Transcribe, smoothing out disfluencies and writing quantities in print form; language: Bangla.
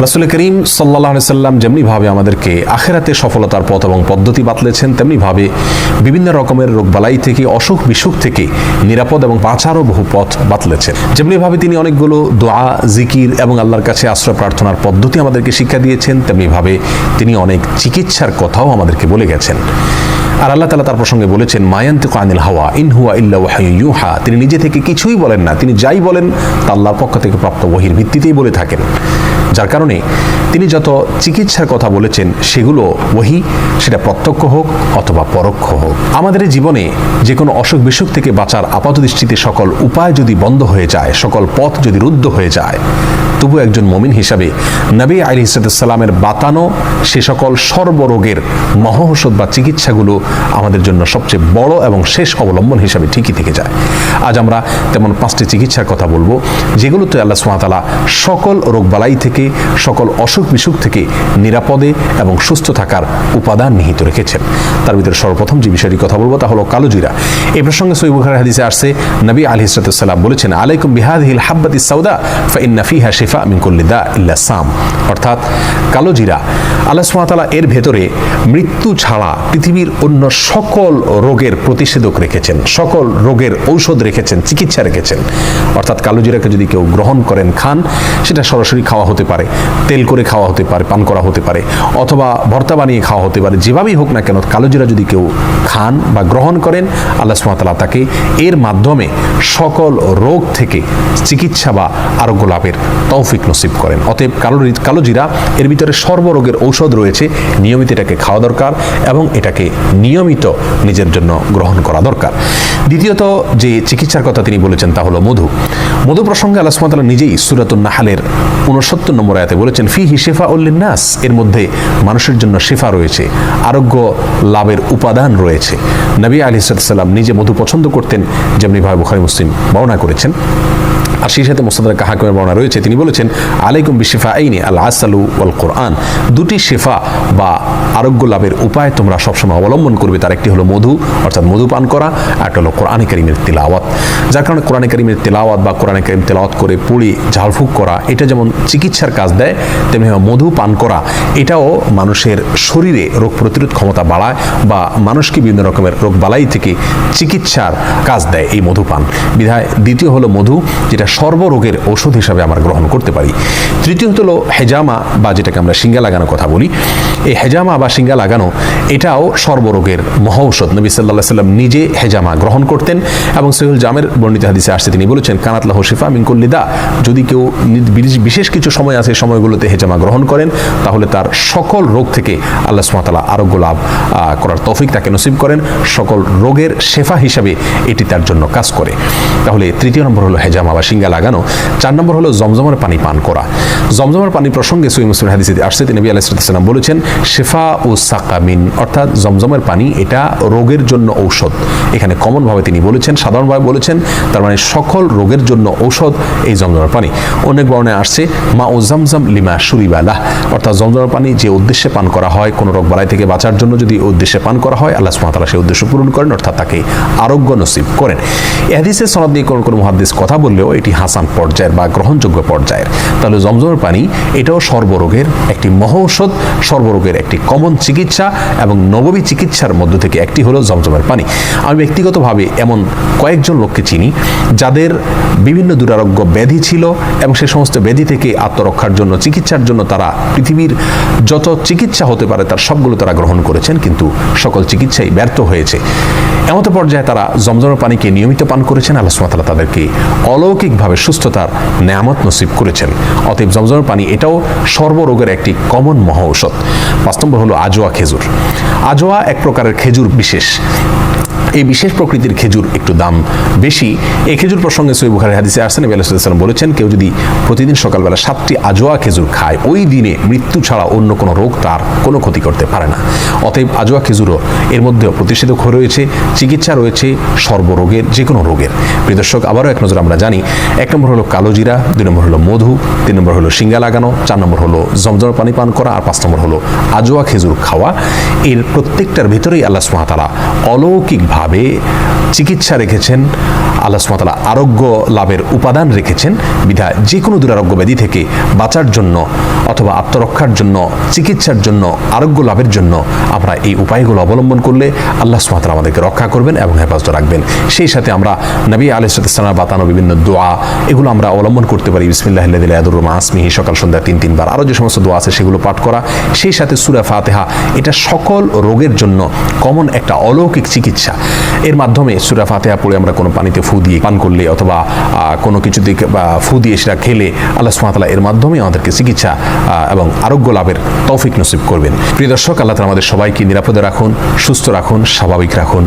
রাসূল করিম সাল্লাল্লাহু আলাইহি সাল্লাম যেমনিভাবে আমাদেরকে আখিরাতে সফলতার পথ এবং পদ্ধতি বাতলেছেন, তেমনিভাবে বিভিন্ন রকমের রোগবালাই থেকে, অসুখ বিসুখ থেকে নিরাপদ এবং বাঁচারও বহু পথ বাতলেছেন। যেমনিভাবে তিনি অনেকগুলো দোয়া, জিকির এবং আল্লাহর কাছে আশ্রয় প্রার্থনার পদ্ধতি আমাদেরকে শিক্ষা দিয়েছেন, তেমনিভাবে তিনি অনেক চিকিৎসার কথাও আমাদেরকে বলে গেছেন। আর আল্লাহ তাআলা তার প্রসঙ্গে বলেছেন, মা ইয়ানতিকু আনিল হাওয়া ইন হুয়া ইল্লা ওয়াহয়ুন ইউহা। তিনি নিজে থেকে কিছুই বলেন না, তিনি যাই বলেন তা আল্লাহর পক্ষ থেকে প্রাপ্ত ওহীর ভিত্তিতেই বলে থাকেন। যার কারণে তিনি যত চিকিৎসার কথা বলেছেন সেগুলো ওহী, সেটা প্রত্যক্ষ হোক অথবা পরোক্ষ হোক। আমাদের জীবনে যে কোনো অসুখ বিসুখ থেকে বাঁচার আপাতদৃষ্টিতে সকল উপায় যদি বন্ধ হয়ে যায়, সকল পথ যদি রুদ্ধ হয়ে যায়, তবু একজন মুমিন হিসাবে নবী আলাইহিস সালামের বাতানো সে সকল সর্বরোগের মহৌষধ বা চিকিৎসাগুলো আমাদের জন্য সবচেয়ে বড় এবং শেষ অবলম্বন হিসাবে ঠিকই থেকে যায়। আজ আমরা তেমন 5টি চিকিৎসার কথা বলবো, যেগুলোতে আল্লাহ সুবহানাহু ওয়া তাআলা সকল রোগবালাই থেকে, সকল অসুখ বিসুখ থেকে নিরাপদে এবং সুস্থ থাকার উপাদান নিহিত রেখেছেন। তার ভিতরে সর্বপ্রথম যে বিষয়টি কথা বলবো তা হলো কালোজিরা। এই প্রসঙ্গে সহিহ বুখারীর হাদিসে আসছে, নবী আলাইহিস সালাম বলেছেন, আলাইকুম বিহাদিহিল হাব্বাতিস সাউদা ফাইন্না ফিহা শিফা মিন কুল্লি দা ইল্লা সাম। অর্থাৎ কালোজিরা, আল্লাহ সুবহানাহু ওয়া তাআলা এর ভেতরে মৃত্যু ছাড়া পৃথিবীর অন্য সকল রোগের প্রতিষেধক রেখেছেন, সকল রোগের ঔষধ রেখেছেন, চিকিৎসা রেখেছেন। অর্থাৎ কালোজিরাকে যদি কেউ গ্রহণ করেন, খান, সেটা সরাসরি খাওয়া হতে পারে, তেল করে খাওয়া হতে পারে, পান করা হতে পারে, অথবা ভর্তা বানিয়ে খাওয়া হতে পারে। যেভাবেই হোক না কেন, কালোজিরা যদি কেউ খান বা গ্রহণ করেন, আল্লাহ সুবহানাহু ওয়া তাআলা তাকে এর মাধ্যমে সকল রোগ থেকে চিকিৎসা বা আরোগ্য লাভের তৌফিক নসিব করেন। অতএব কালোজিরা এর ভিতরে সর্বরোগের ঔষধ রয়েছে, নিয়মিত এটাকে খাওয়া দরকার এবং এটাকে নিয়মিত নিজের জন্য গ্রহণ করা দরকার। দ্বিতীয়ত যে চিকিৎসার কথা তিনি বলেছেন তা হলো মধু। মধু প্রসঙ্গে আল্লাহ সুবহানাহু ওয়া তাআলা নিজেই সূরাতুন নাহলের 69 নম্বর আয়াতে বলেছেন, ফিহি শিফাউল লিন্নাস, এর মধ্যে মানুষের জন্য শিফা রয়েছে, আরোগ্য লাভের উপাদান রয়েছে। নবী আলাইহিস সালাম নিজে মধু পছন্দ করতেন, যেমনিভাবে বুখারী মুসলিম বর্ণনা করেছেন। আর সেই সাথে মুসনাদ হাকিমের বর্ণনা রয়েছে, তিনি বলেছেন, আলাইকুম বিশিফাইনি আল আসালু ওয়াল কোরআন। দুটি শিফা বা আরোগ্য লাভের উপায় তোমরা সবসময় অবলম্বন করবে। তার একটি হলো মধু, অর্থাৎ মধু পান করা, আর একটা হলো কোরআনে কারীমের তিলাওয়াত। যার কারণে কোরআনে কারীমের তিলাওয়াত বা কোরআনে কারীম তিলাওয়াত করে পড়ে ঝাড়ফুঁক করা, এটা যেমন চিকিৎসার কাজ দেয়, তেমনি মধু পান করা এটাও মানুষের শরীরে রোগ প্রতিরোধ ক্ষমতা বাড়ায় বা মানুষকে বিভিন্ন রকমের রোগ বালাই থেকে চিকিৎসার কাজ দেয় এই মধু পান। বিধায় দ্বিতীয় হলো মধু, যেটা সর্বরোগের ঔষধ হিসাবে আমরা গ্রহণ করতে পারি। তৃতীয়ত হলো হেজামা বা যেটাকে আমরা শিঙ্গা লাগানো কথা বলি। এই হেজামা বা শিঙ্গা লাগানো এটাও সর্বরোগের মহৌষধ। নবী সাল্লাল্লাহু আলাইহি সাল্লাম নিজে হেজামা গ্রহণ করতেন এবং সহিহুল জামের বর্ণিত হাদিসে আসছে, তিনি বলেছেন, কানাত লাহু শিফা মিন কুল্লি দা। যদি কেউ বিশেষ কিছু সময় আছে, সময়গুলোতে হেজামা গ্রহণ করেন, তাহলে তার সকল রোগ থেকে আল্লাহ সুবহানাহু ওয়া তাআলা আরোগ্য লাভ করার তৌফিক তাকে নসিব করেন। সকল রোগের শেফা হিসাবে এটি তার জন্য কাজ করে। তাহলে তৃতীয় নম্বর হলো হেজামা বা শিঙ্গা লাগানো। 4 নম্বর হলো জমজমের পানি পান করা। জমজমের পানি প্রসঙ্গে সহিহ মুসলিম হাদিসে আসছে, নবী আলাইহিস সালাম বলেছেন, শিফা ও সাকামিন, অর্থাৎ জমজমের পানি এটা রোগের জন্য ঔষধ। এখানে কমন ভাবে তিনি বলেছেন, সাধারণভাবে বলেছেন, তার মানে সকল রোগের জন্য ঔষধ এই জমজমের পানি। অনেক বর্ণনায় আসছে, মা ও জমজম লিমা শুরিবালাহ, অর্থাৎ জমজমের পানি যে উদ্দেশ্যে পান করা হয়, কোনো রোগ বালাই থেকে বাঁচার জন্য যদি উদ্দেশ্যে পান করা হয়, আল্লাহ সুবহানাহু ওয়া তাআলা সেই উদ্দেশ্য পূরণ করেন, অর্থাৎ তাকে আরোগ্য নসিব করেন। এই হাদিসের সনদ নিয়ে কোন মুহাদ্দিস কথা বললেও এটি হাসান পর্যায়ের বা গ্রহণযোগ্য পর্যায়ের। তাহলে জমজমের পানি এটাও সর্বরোগের একটি মহৌষধ, সর্বরোগের একটি কমন চিকিৎসা এবং নববী চিকিৎসার মধ্য থেকে একটি হলো জমজমের পানি। আমি ব্যক্তিগতভাবে এমন কয়েকজন লোককে চিনি যাদের বিভিন্ন দুরারোগ্য ব্যাধি ছিল এবং সে সমস্ত ব্যাধি থেকে আত্মরক্ষার জন্য, চিকিৎসার জন্য তারা পৃথিবীর যত চিকিৎসা হতে পারে তার সবগুলো তারা গ্রহণ করেছেন, কিন্তু সকল চিকিৎসাই ব্যর্থ হয়েছে। এমত পর্যায়ে তারা জমজমের পানিকে নিয়মিত পান করেছেন। আল্লাহ সুবহানাহু ওয়া তাআলা তাদেরকে অলৌকিকভাবে সুস্থতার নেয়ামত নসিব করেছেন। অতএব জমজমের পানি এটাও সর্বরোগের একটি কমন মহৌষধ। 5 নম্বর হলো আজোয়া খেজুর। আজোয়া এক প্রকারের খেজুর বিশেষ। এই বিশেষ প্রকৃতির খেজুর একটু দাম বেশি। এই খেজুর প্রসঙ্গে সহিহ বুখারীর হাদিসে আসছে, নবী আলাইহিস সালাম বলেছেন, কেউ যদি প্রতিদিন সকালবেলা 7টি আজোয়া খেজুর খায়, ওই দিনে মৃত্যু ছাড়া অন্য কোনো রোগ তার কোনো ক্ষতি করতে পারে না। অতএব আজোয়া খেজুরও এর মধ্যেও প্রতিষেধক রয়েছে, চিকিৎসা রয়েছে সর্বরোগের, যে কোনো রোগের। প্রিয় দর্শক, আবারও এক নজর আমরা জানি, 1 নম্বর হলো কালোজিরা, 2 নম্বর হলো মধু, 3 নম্বর হলো শিঙ্গা লাগানো, 4 নম্বর হলো জমজমের পানি পান করা, আর 5 নম্বর হলো আজোয়া খেজুর খাওয়া। এর প্রত্যেকটার ভিতরেই আল্লাহ সুবহানাহু ওয়া তাআলা অলৌকিকভাবে চিকিৎসা রেখেছেন, আল্লাহ সুবহানাহু ওয়া তাআলা আরোগ্য লাভের উপাদান রেখেছেন। বিধায় যে কোনো দুরারোগ্য ব্যাধি থেকে বাঁচার জন্য অথবা আত্মরক্ষার জন্য, চিকিৎসার জন্য, আরোগ্য লাভের জন্য আমরা এই উপায়গুলো অবলম্বন করলে আল্লাহ সুবহানাহু ওয়া তাআলা আমাদেরকে রক্ষা করবেন এবং হেফাজত রাখবেন। সেই সাথে আমরা নবী আলাইহিস সালাম বাতানো বিভিন্ন দোয়া এগুলো আমরা অবলম্বন করতে পারি। বিসমিল্লাহিল্লাযী লা ইয়াদুররু মা ইসমিহি, সকাল সন্ধ্যা 3 বার, আরও যে সমস্ত দোয়া আছে সেগুলো পাঠ করা। সেই সাথে সূরা ফাতিহা, এটা সকল রোগের জন্য কমন একটা অলৌকিক চিকিৎসা। এর মাধ্যমে সূরা ফাতিহা পড়ে আমরা কোনো পানিতে ফু দিয়ে পান করলে অথবা কোনো কিছুতে ফু দিয়ে সেটা খেলে আল্লাহ সুবহানাহু ওয়া তাআলা এর মাধ্যমে আমাদেরকে চিকিৎসা এবং আরোগ্য লাভের তৌফিক নসিব করবেন। প্রিয় দর্শক, আল্লাহ তাআলা আমাদের সবাইকে নিরাপদে রাখুন, সুস্থ রাখুন, স্বাভাবিক রাখুন।